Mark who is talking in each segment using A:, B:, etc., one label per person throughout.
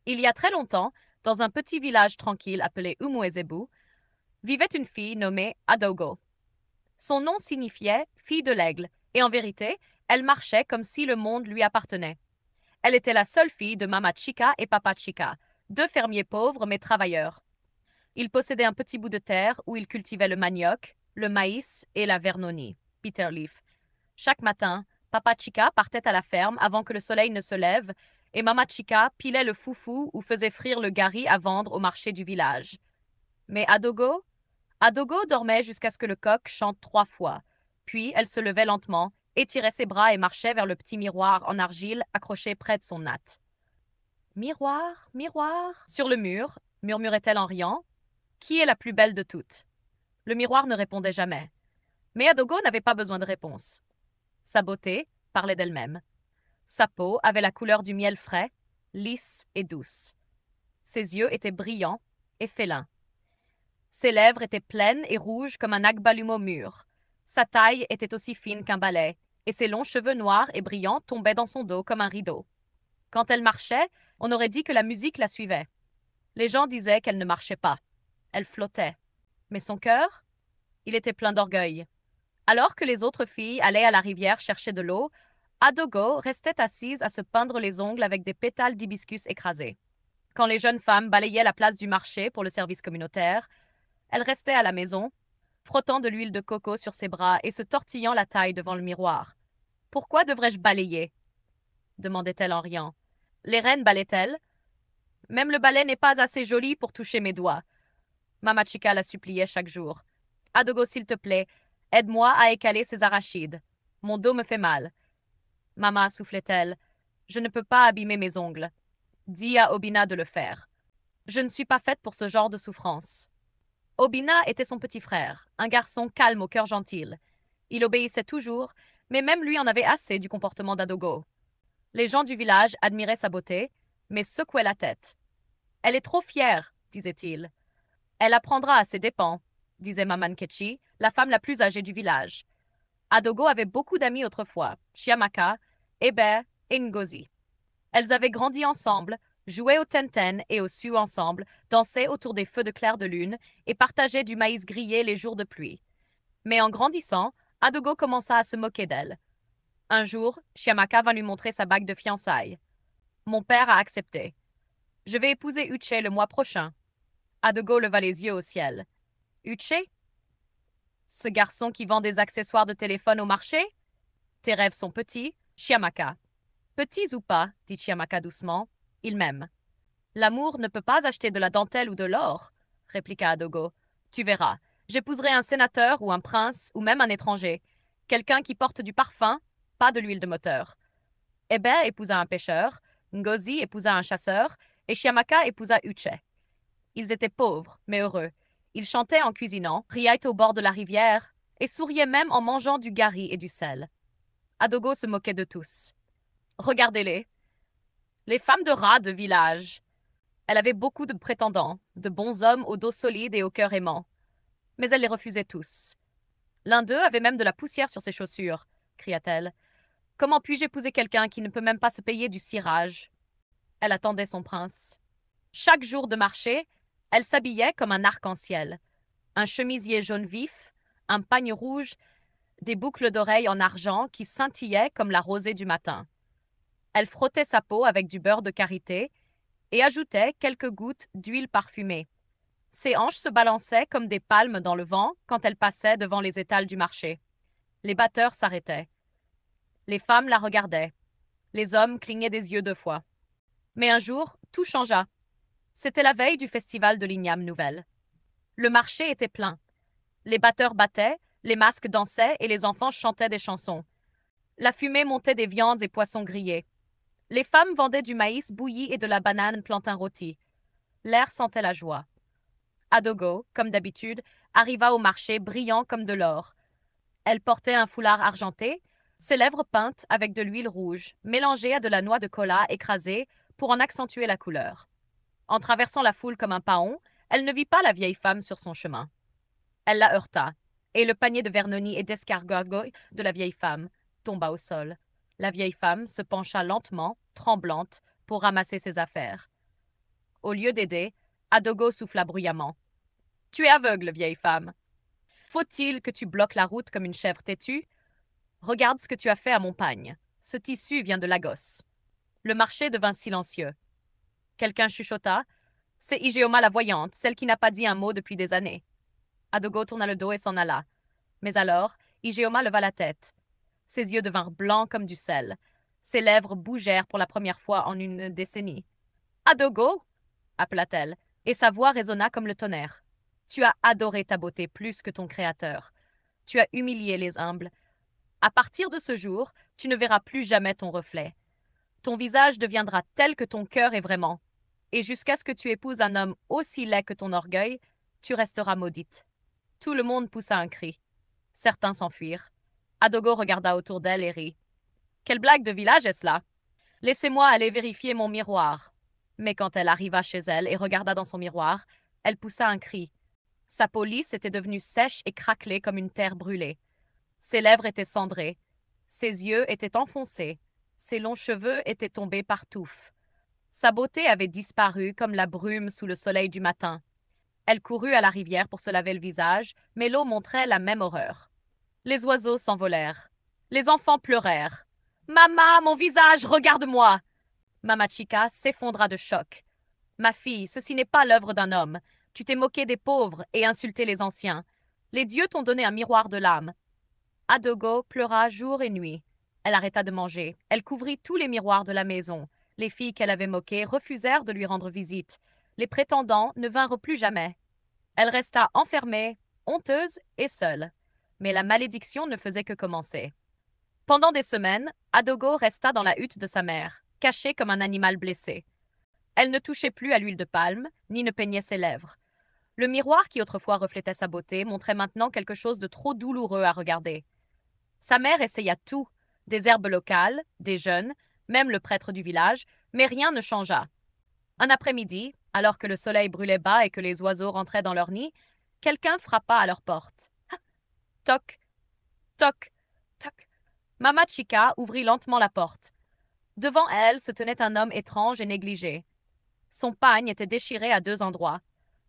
A: Il y a très longtemps, dans un petit village tranquille appelé Umuezebu, vivait une fille nommée Adogo. Son nom signifiait fille de l'aigle, et en vérité, elle marchait comme si le monde lui appartenait. Elle était la seule fille de Mama Chica et Papa Chica, deux fermiers pauvres mais travailleurs. Ils possédaient un petit bout de terre où ils cultivaient le manioc, le maïs et la vernonie, bitter leaf. Chaque matin, Papa Chica partait à la ferme avant que le soleil ne se lève et Mama Chica pilait le foufou ou faisait frire le gari à vendre au marché du village. Mais Adogo dormait jusqu'à ce que le coq chante 3 fois. Puis elle se levait lentement, étirait ses bras et marchait vers le petit miroir en argile accroché près de son natte. Miroir, miroir, sur le mur, murmurait-elle en riant. Qui est la plus belle de toutes? Le miroir ne répondait jamais. Mais Adogo n'avait pas besoin de réponse. Sa beauté parlait d'elle-même. Sa peau avait la couleur du miel frais, lisse et douce. Ses yeux étaient brillants et félins. Ses lèvres étaient pleines et rouges comme un agbalumo mûr. Sa taille était aussi fine qu'un balai, et ses longs cheveux noirs et brillants tombaient dans son dos comme un rideau. Quand elle marchait, on aurait dit que la musique la suivait. Les gens disaient qu'elle ne marchait pas. Elle flottait. Mais son cœur, il était plein d'orgueil. Alors que les autres filles allaient à la rivière chercher de l'eau, Adogo restait assise à se peindre les ongles avec des pétales d'hibiscus écrasés. Quand les jeunes femmes balayaient la place du marché pour le service communautaire, elle restait à la maison, frottant de l'huile de coco sur ses bras et se tortillant la taille devant le miroir. Pourquoi devrais-je balayer? Demandait-elle en riant. Les reines balaient-elles? Même le balai n'est pas assez joli pour toucher mes doigts. Mama Chica la suppliait chaque jour. Adogo, s'il te plaît, aide-moi à écaler ces arachides. Mon dos me fait mal. Maman, soufflait-elle, je ne peux pas abîmer mes ongles. Dis à Obina de le faire. Je ne suis pas faite pour ce genre de souffrance. Obina était son petit frère, un garçon calme au cœur gentil. Il obéissait toujours, mais même lui en avait assez du comportement d'Adogo. Les gens du village admiraient sa beauté, mais secouaient la tête. Elle est trop fière, disait-il. Elle apprendra à ses dépens, disait Maman Kechi, la femme la plus âgée du village. Adogo avait beaucoup d'amis autrefois, Chiamaka, Hébert et Ngozi. Elles avaient grandi ensemble, jouaient au tenten et au su ensemble, dansaient autour des feux de clair de lune et partageaient du maïs grillé les jours de pluie. Mais en grandissant, Adogo commença à se moquer d'elle. Un jour, Chiamaka vint lui montrer sa bague de fiançailles. Mon père a accepté. Je vais épouser Uche le mois prochain. Adogo leva les yeux au ciel. Uche? Ce garçon qui vend des accessoires de téléphone au marché? Tes rêves sont petits, Chiamaka. Petits ou pas, dit Chiamaka doucement, il m'aime. L'amour ne peut pas acheter de la dentelle ou de l'or, répliqua Adogo. Tu verras, j'épouserai un sénateur ou un prince ou même un étranger. Quelqu'un qui porte du parfum, pas de l'huile de moteur. Hébert épousa un pêcheur, Ngozi épousa un chasseur et Chiamaka épousa Uche. Ils étaient pauvres, mais heureux. Ils chantaient en cuisinant, riaient au bord de la rivière et souriaient même en mangeant du gari et du sel. Adogo se moquait de tous. Regardez-les. Les femmes de rat de village. Elle avait beaucoup de prétendants, de bons hommes au dos solide et au cœur aimant. Mais elle les refusait tous. L'un d'eux avait même de la poussière sur ses chaussures, cria-t-elle. Comment puis-je épouser quelqu'un qui ne peut même pas se payer du cirage? Elle attendait son prince. Chaque jour de marché, elle s'habillait comme un arc-en-ciel. Un chemisier jaune vif, un pagne rouge, des boucles d'oreilles en argent qui scintillaient comme la rosée du matin. Elle frottait sa peau avec du beurre de karité et ajoutait quelques gouttes d'huile parfumée. Ses hanches se balançaient comme des palmes dans le vent quand elle passait devant les étals du marché. Les batteurs s'arrêtaient. Les femmes la regardaient. Les hommes clignaient des yeux 2 fois. Mais un jour, tout changea. C'était la veille du festival de l'Igname Nouvelle. Le marché était plein. Les batteurs battaient, les masques dansaient et les enfants chantaient des chansons. La fumée montait des viandes et poissons grillés. Les femmes vendaient du maïs bouilli et de la banane plantain rôti. L'air sentait la joie. Adogo, comme d'habitude, arriva au marché brillant comme de l'or. Elle portait un foulard argenté, ses lèvres peintes avec de l'huile rouge, mélangée à de la noix de cola écrasée pour en accentuer la couleur. En traversant la foule comme un paon, elle ne vit pas la vieille femme sur son chemin. Elle la heurta, et le panier de vernonis et d'escargots de la vieille femme tomba au sol. La vieille femme se pencha lentement, tremblante, pour ramasser ses affaires. au lieu d'aider, Adogo souffla bruyamment. Tu es aveugle, vieille femme. Faut-il que tu bloques la route comme une chèvre têtue? Regarde ce que tu as fait à mon pagne. Ce tissu vient de Lagos. Le marché devint silencieux. Quelqu'un chuchota. C'est Igeoma la voyante, celle qui n'a pas dit un mot depuis des années. Adogo tourna le dos et s'en alla. Mais alors, Igeoma leva la tête. Ses yeux devinrent blancs comme du sel. Ses lèvres bougèrent pour la première fois en une décennie. Adogo, appela-t-elle, et sa voix résonna comme le tonnerre. Tu as adoré ta beauté plus que ton créateur. Tu as humilié les humbles. À partir de ce jour, tu ne verras plus jamais ton reflet. Ton visage deviendra tel que ton cœur est vraiment. Et jusqu'à ce que tu épouses un homme aussi laid que ton orgueil, tu resteras maudite. Tout le monde poussa un cri. Certains s'enfuirent. Adogo regarda autour d'elle et rit. Quelle blague de village est-ce là? Laissez-moi aller vérifier mon miroir. Mais quand elle arriva chez elle et regarda dans son miroir, elle poussa un cri. Sa peau lisse était devenue sèche et craquelée comme une terre brûlée. Ses lèvres étaient cendrées. Ses yeux étaient enfoncés. Ses longs cheveux étaient tombés par touffes. Sa beauté avait disparu comme la brume sous le soleil du matin. Elle courut à la rivière pour se laver le visage, mais l'eau montrait la même horreur. Les oiseaux s'envolèrent. Les enfants pleurèrent. Maman, mon visage, regarde-moi! Mama Chica s'effondra de choc. Ma fille, ceci n'est pas l'œuvre d'un homme. Tu t'es moqué des pauvres et insulté les anciens. Les dieux t'ont donné un miroir de l'âme. Adogo pleura jour et nuit. Elle arrêta de manger. Elle couvrit tous les miroirs de la maison. Les filles qu'elle avait moquées refusèrent de lui rendre visite. Les prétendants ne vinrent plus jamais. Elle resta enfermée, honteuse et seule. Mais la malédiction ne faisait que commencer. Pendant des semaines, Adogo resta dans la hutte de sa mère, cachée comme un animal blessé. Elle ne touchait plus à l'huile de palme, ni ne peignait ses lèvres. Le miroir qui autrefois reflétait sa beauté montrait maintenant quelque chose de trop douloureux à regarder. Sa mère essaya tout, des herbes locales, des jeûnes, même le prêtre du village, mais rien ne changea. Un après-midi, alors que le soleil brûlait bas et que les oiseaux rentraient dans leur nid, quelqu'un frappa à leur porte. Toc, toc, toc. Mama Chica ouvrit lentement la porte. Devant elle se tenait un homme étrange et négligé. Son pagne était déchiré à 2 endroits.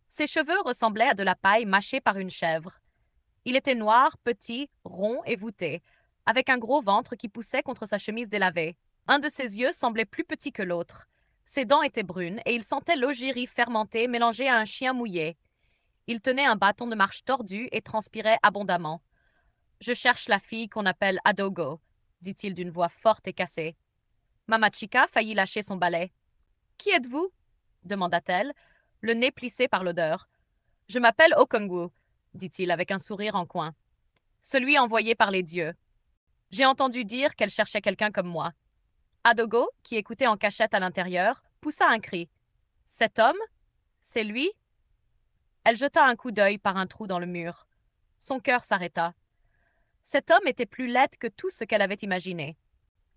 A: Ses cheveux ressemblaient à de la paille mâchée par une chèvre. Il était noir, petit, rond et voûté, avec un gros ventre qui poussait contre sa chemise délavée. Un de ses yeux semblait plus petit que l'autre. Ses dents étaient brunes et il sentait l'ogiri fermentée mélangée à un chien mouillé. Il tenait un bâton de marche tordu et transpirait abondamment. « Je cherche la fille qu'on appelle Adogo », dit-il d'une voix forte et cassée. Mama Chica faillit lâcher son balai. « Qui êtes-vous » demanda-t-elle, le nez plissé par l'odeur. « Je m'appelle Okongu », dit-il avec un sourire en coin. « Celui envoyé par les dieux. J'ai entendu dire qu'elle cherchait quelqu'un comme moi. » Adogo, qui écoutait en cachette à l'intérieur, poussa un cri. « Cet homme? C'est lui ?» Elle jeta un coup d'œil par un trou dans le mur. Son cœur s'arrêta. Cet homme était plus laid que tout ce qu'elle avait imaginé.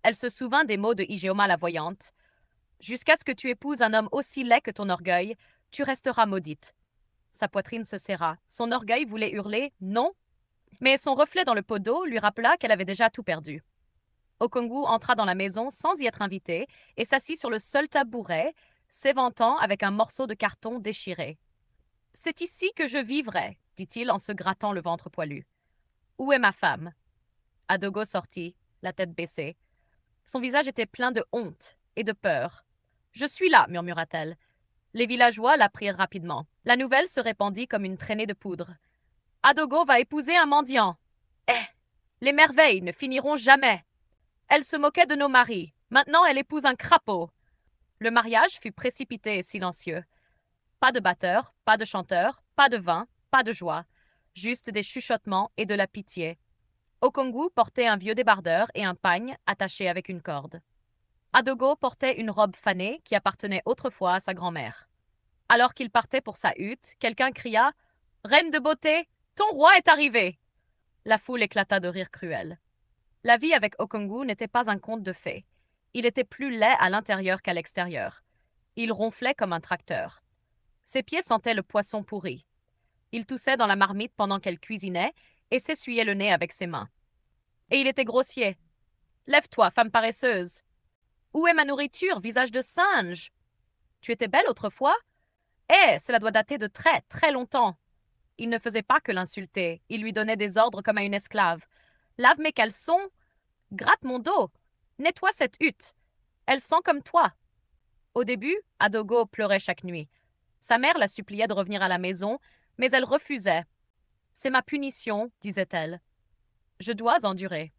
A: Elle se souvint des mots de Igeoma la voyante. « Jusqu'à ce que tu épouses un homme aussi laid que ton orgueil, tu resteras maudite. » Sa poitrine se serra. Son orgueil voulait hurler « non », mais son reflet dans le pot d'eau lui rappela qu'elle avait déjà tout perdu. Okongu entra dans la maison sans y être invité et s'assit sur le seul tabouret, s'éventant avec un morceau de carton déchiré. « C'est ici que je vivrai, » dit-il en se grattant le ventre poilu. « Où est ma femme ?» Adogo sortit, la tête baissée. Son visage était plein de honte et de peur. « Je suis là, murmura-t-elle. Les villageois la prirent rapidement. La nouvelle se répandit comme une traînée de poudre. « Adogo va épouser un mendiant. Eh, les merveilles ne finiront jamais. Elle se moquait de nos maris. Maintenant, elle épouse un crapaud. » Le mariage fut précipité et silencieux. Pas de batteur, pas de chanteur, pas de vin, pas de joie. Juste des chuchotements et de la pitié. Okongu portait un vieux débardeur et un pagne attaché avec une corde. Adogo portait une robe fanée qui appartenait autrefois à sa grand-mère. Alors qu'il partait pour sa hutte, quelqu'un cria « Reine de beauté, ton roi est arrivé !» La foule éclata de rire cruel. La vie avec Okongu n'était pas un conte de fées. Il était plus laid à l'intérieur qu'à l'extérieur. Il ronflait comme un tracteur. Ses pieds sentaient le poisson pourri. Il toussait dans la marmite pendant qu'elle cuisinait et s'essuyait le nez avec ses mains. Et il était grossier. « Lève-toi, femme paresseuse !»« Où est ma nourriture, visage de singe ?»« Tu étais belle autrefois, Eh, cela doit dater de très, très longtemps. Il ne faisait pas que l'insulter, il lui donnait des ordres comme à une esclave. Lave mes caleçons, gratte mon dos, nettoie cette hutte. Elle sent comme toi. Au début, Adogo pleurait chaque nuit. Sa mère la suppliait de revenir à la maison, mais elle refusait. C'est ma punition, disait-elle. Je dois endurer.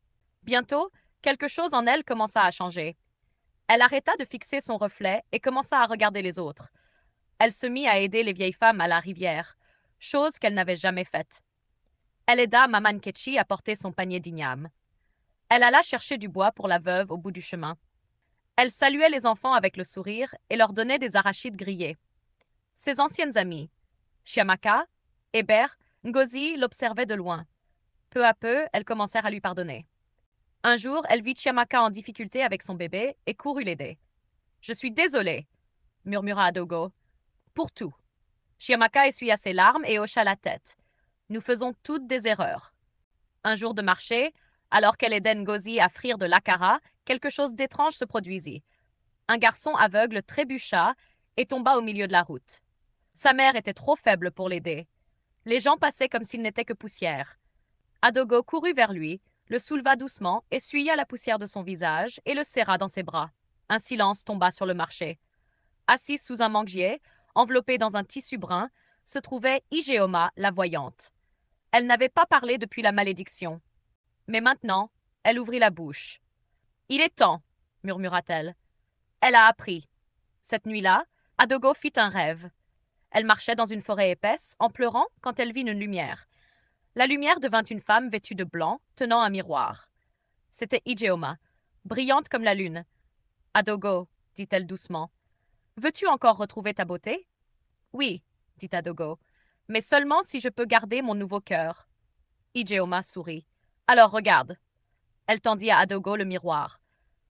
A: Bientôt, quelque chose en elle commença à changer. Elle arrêta de fixer son reflet et commença à regarder les autres. Elle se mit à aider les vieilles femmes à la rivière, chose qu'elle n'avait jamais faite. Elle aida Maman Ketchi à porter son panier d'igname. Elle alla chercher du bois pour la veuve au bout du chemin. Elle saluait les enfants avec le sourire et leur donnait des arachides grillés. Ses anciennes amies, Chiamaka, Hébert, Ngozi l'observaient de loin. Peu à peu, elles commencèrent à lui pardonner. Un jour, elle vit Chiamaka en difficulté avec son bébé et courut l'aider. Je suis désolée, murmura Adogo. Pour tout. Chiamaka essuya ses larmes et hocha la tête. Nous faisons toutes des erreurs. Un jour de marché, alors qu'elle aidait Ngozi à frire de l'akara, quelque chose d'étrange se produisit. Un garçon aveugle trébucha et tomba au milieu de la route. Sa mère était trop faible pour l'aider. Les gens passaient comme s'il n'était que poussière. Adogo courut vers lui, le souleva doucement, essuya la poussière de son visage et le serra dans ses bras. Un silence tomba sur le marché. Assise sous un manguier, enveloppée dans un tissu brun, se trouvait Igéoma, la voyante. Elle n'avait pas parlé depuis la malédiction. Mais maintenant, elle ouvrit la bouche. Il est temps, murmura-t-elle. Elle a appris. Cette nuit-là, Adogo fit un rêve. Elle marchait dans une forêt épaisse, en pleurant, quand elle vit une lumière. La lumière devint une femme vêtue de blanc, tenant un miroir. C'était Ijeoma, brillante comme la lune. Adogo, dit-elle doucement, veux-tu encore retrouver ta beauté? Oui, dit Adogo, mais seulement si je peux garder mon nouveau cœur. Ijeoma sourit. Alors regarde. Elle tendit à Adogo le miroir.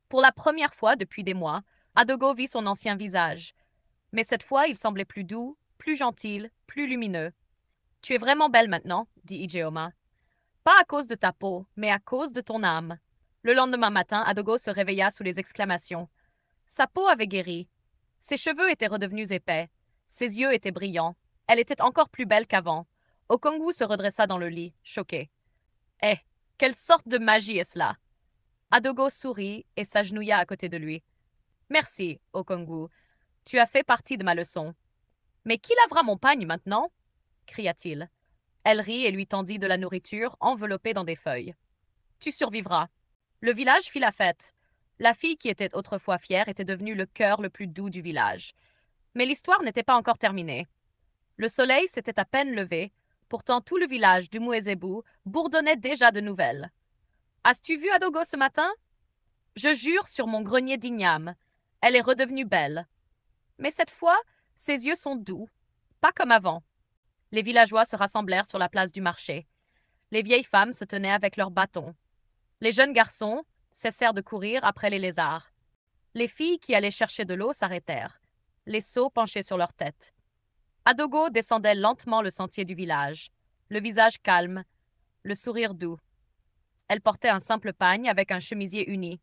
A: Pour la première fois depuis des mois, Adogo vit son ancien visage. Mais cette fois, il semblait plus doux, plus gentil, plus lumineux. Tu es vraiment belle maintenant, dit Ijeoma. Pas à cause de ta peau, mais à cause de ton âme. Le lendemain matin, Adogo se réveilla sous les exclamations. Sa peau avait guéri. Ses cheveux étaient redevenus épais. Ses yeux étaient brillants. Elle était encore plus belle qu'avant. Okongu se redressa dans le lit, choqué. Eh, quelle sorte de magie est cela? Adogo sourit et s'agenouilla à côté de lui. Merci, Okongu. Tu as fait partie de ma leçon. Mais qui lavera mon pagne maintenant? Cria-t-il. Elle rit et lui tendit de la nourriture enveloppée dans des feuilles. Tu survivras. Le village fit la fête. La fille qui était autrefois fière était devenue le cœur le plus doux du village. Mais l'histoire n'était pas encore terminée. Le soleil s'était à peine levé, pourtant tout le village du Muezebu bourdonnait déjà de nouvelles. As-tu vu Adogo ce matin? Je jure sur mon grenier d'igname. Elle est redevenue belle. Mais cette fois, ses yeux sont doux, pas comme avant. Les villageois se rassemblèrent sur la place du marché. Les vieilles femmes se tenaient avec leurs bâtons. Les jeunes garçons cessèrent de courir après les lézards. Les filles qui allaient chercher de l'eau s'arrêtèrent, les seaux penchés sur leurs têtes. Adogo descendait lentement le sentier du village, le visage calme, le sourire doux. Elle portait un simple pagne avec un chemisier uni.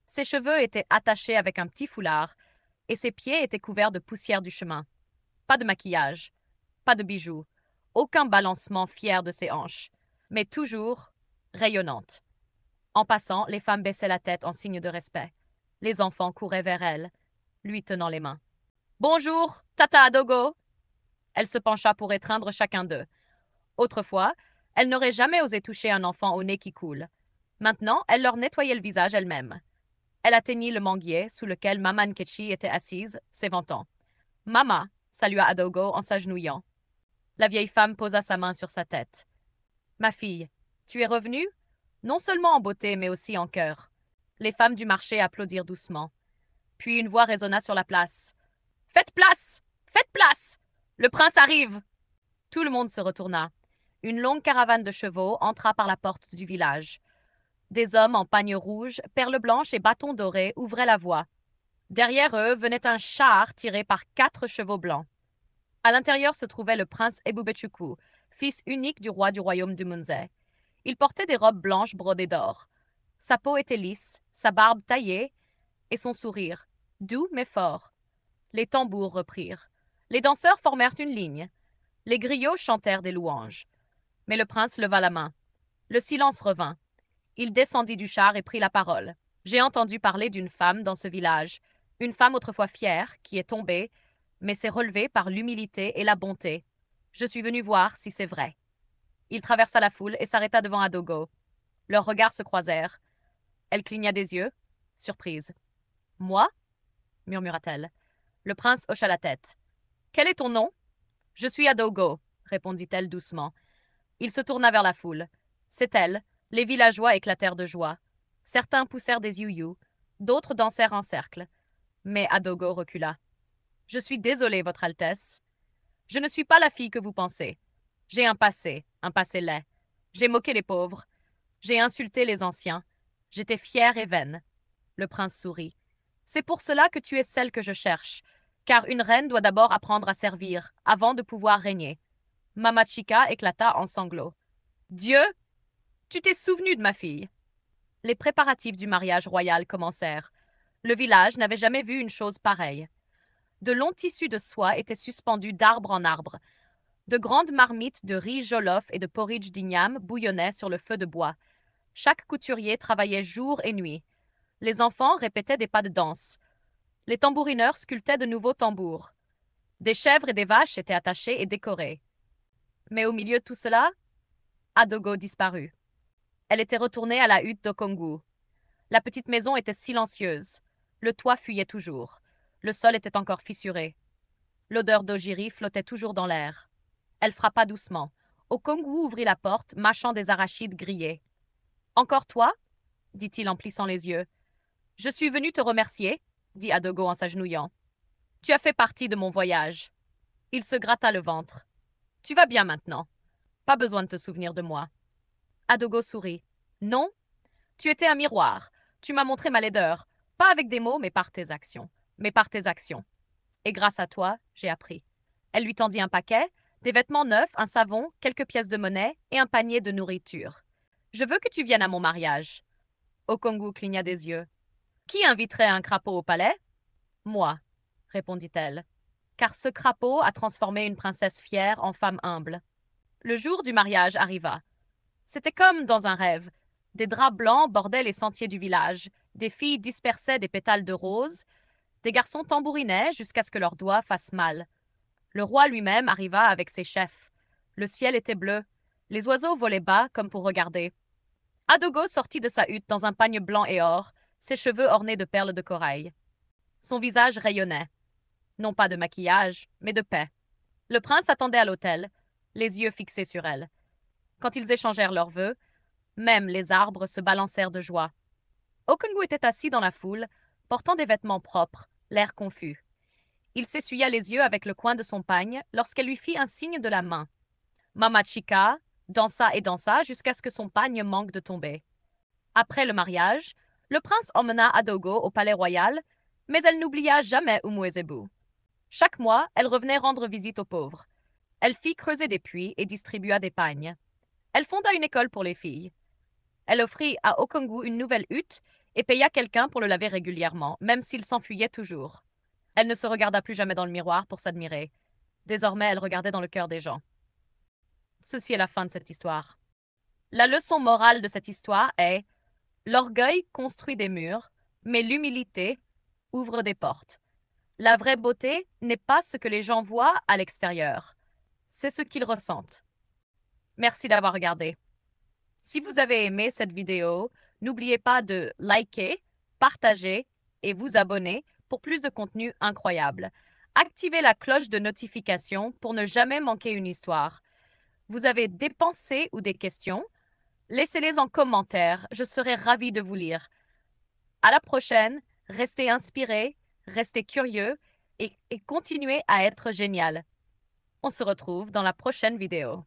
A: Ses cheveux étaient attachés avec un petit foulard, et ses pieds étaient couverts de poussière du chemin. Pas de maquillage, pas de bijoux, aucun balancement fier de ses hanches, mais toujours rayonnante. En passant, les femmes baissaient la tête en signe de respect. Les enfants couraient vers elle, lui tenant les mains. Bonjour, Tata Adogo. Elle se pencha pour étreindre chacun d'eux. Autrefois, elle n'aurait jamais osé toucher un enfant au nez qui coule. Maintenant, elle leur nettoyait le visage elle-même. Elle atteignit le manguier sous lequel Maman Ketchi était assise, s'éventant. Mama, salua Adogo en s'agenouillant. La vieille femme posa sa main sur sa tête. Ma fille, tu es revenue? Non seulement en beauté, mais aussi en cœur. Les femmes du marché applaudirent doucement. Puis une voix résonna sur la place. Faites place! Faites place! Le prince arrive! Tout le monde se retourna. Une longue caravane de chevaux entra par la porte du village. Des hommes en pagne rouge, perles blanches et bâtons dorés ouvraient la voie. Derrière eux venait un char tiré par 4 chevaux blancs. À l'intérieur se trouvait le prince Ebubetchukwu, fils unique du roi du royaume du Munzé. Il portait des robes blanches brodées d'or. Sa peau était lisse, sa barbe taillée, et son sourire, doux mais fort. Les tambours reprirent. Les danseurs formèrent une ligne. Les griots chantèrent des louanges. Mais le prince leva la main. Le silence revint. Il descendit du char et prit la parole. J'ai entendu parler d'une femme dans ce village, une femme autrefois fière, qui est tombée, mais s'est relevée par l'humilité et la bonté. Je suis venu voir si c'est vrai. Il traversa la foule et s'arrêta devant Adogo. Leurs regards se croisèrent. Elle cligna des yeux, surprise. Moi murmura-t-elle. Le prince hocha la tête. Quel est ton nom? Je suis Adogo, répondit-elle doucement. Il se tourna vers la foule. C'est elle. Les villageois éclatèrent de joie. Certains poussèrent des you-you, d'autres dansèrent en cercle. Mais Adogo recula. Je suis désolé, Votre Altesse. Je ne suis pas la fille que vous pensez. J'ai un passé laid. J'ai moqué les pauvres. J'ai insulté les anciens. J'étais fière et vaine. Le prince sourit. C'est pour cela que tu es celle que je cherche, car une reine doit d'abord apprendre à servir, avant de pouvoir régner. Mamachika éclata en sanglots. Dieu, tu t'es souvenu de ma fille. Les préparatifs du mariage royal commencèrent. Le village n'avait jamais vu une chose pareille. De longs tissus de soie étaient suspendus d'arbre en arbre. De grandes marmites de riz jollof et de porridge d'igname bouillonnaient sur le feu de bois. Chaque couturier travaillait jour et nuit. Les enfants répétaient des pas de danse. Les tambourineurs sculptaient de nouveaux tambours. Des chèvres et des vaches étaient attachées et décorées. Mais au milieu de tout cela, Adogo disparut. Elle était retournée à la hutte d'Okongu. La petite maison était silencieuse. Le toit fuyait toujours. Le sol était encore fissuré. L'odeur d'Ojiri flottait toujours dans l'air. Elle frappa doucement. Okongu ouvrit la porte, mâchant des arachides grillés. « Encore toi » dit-il en plissant les yeux. « Je suis venu te remercier » dit Adogo en s'agenouillant. « Tu as fait partie de mon voyage. » Il se gratta le ventre. « Tu vas bien maintenant. Pas besoin de te souvenir de moi. » Adogo sourit. « Non, tu étais un miroir. Tu m'as montré ma laideur. Pas avec des mots, mais par tes actions. Mais par tes actions. Et grâce à toi, j'ai appris. » Elle lui tendit un paquet, des vêtements neufs, un savon, quelques pièces de monnaie et un panier de nourriture. « Je veux que tu viennes à mon mariage. » Okongu cligna des yeux. « Qui inviterait un crapaud au palais? »« Moi, » répondit-elle, car ce crapaud a transformé une princesse fière en femme humble. Le jour du mariage arriva. C'était comme dans un rêve. Des draps blancs bordaient les sentiers du village, des filles dispersaient des pétales de rose, des garçons tambourinaient jusqu'à ce que leurs doigts fassent mal. Le roi lui-même arriva avec ses chefs. Le ciel était bleu. Les oiseaux volaient bas comme pour regarder. Adogo sortit de sa hutte dans un pagne blanc et or, ses cheveux ornés de perles de corail. Son visage rayonnait. Non pas de maquillage, mais de paix. Le prince attendait à l'autel, les yeux fixés sur elle. Quand ils échangèrent leurs vœux, même les arbres se balancèrent de joie. Okongu était assis dans la foule, portant des vêtements propres, l'air confus. Il s'essuya les yeux avec le coin de son pagne lorsqu'elle lui fit un signe de la main. Mamachika dansa et dansa jusqu'à ce que son pagne manque de tomber. Après le mariage, le prince emmena Adogo au palais royal, mais elle n'oublia jamais Umuezebu. Chaque mois, elle revenait rendre visite aux pauvres. Elle fit creuser des puits et distribua des pagnes. Elle fonda une école pour les filles. Elle offrit à Okongu une nouvelle hutte et paya quelqu'un pour le laver régulièrement, même s'il s'enfuyait toujours. Elle ne se regarda plus jamais dans le miroir pour s'admirer. Désormais, elle regardait dans le cœur des gens. Ceci est la fin de cette histoire. La leçon morale de cette histoire est: l'orgueil construit des murs, mais l'humilité ouvre des portes. La vraie beauté n'est pas ce que les gens voient à l'extérieur, c'est ce qu'ils ressentent. Merci d'avoir regardé. Si vous avez aimé cette vidéo, n'oubliez pas de liker, partager et vous abonner pour plus de contenu incroyable. Activez la cloche de notification pour ne jamais manquer une histoire. Vous avez des pensées ou des questions? Laissez-les en commentaire, je serai ravie de vous lire. À la prochaine, restez inspirés, restez curieux et continuez à être génial. On se retrouve dans la prochaine vidéo.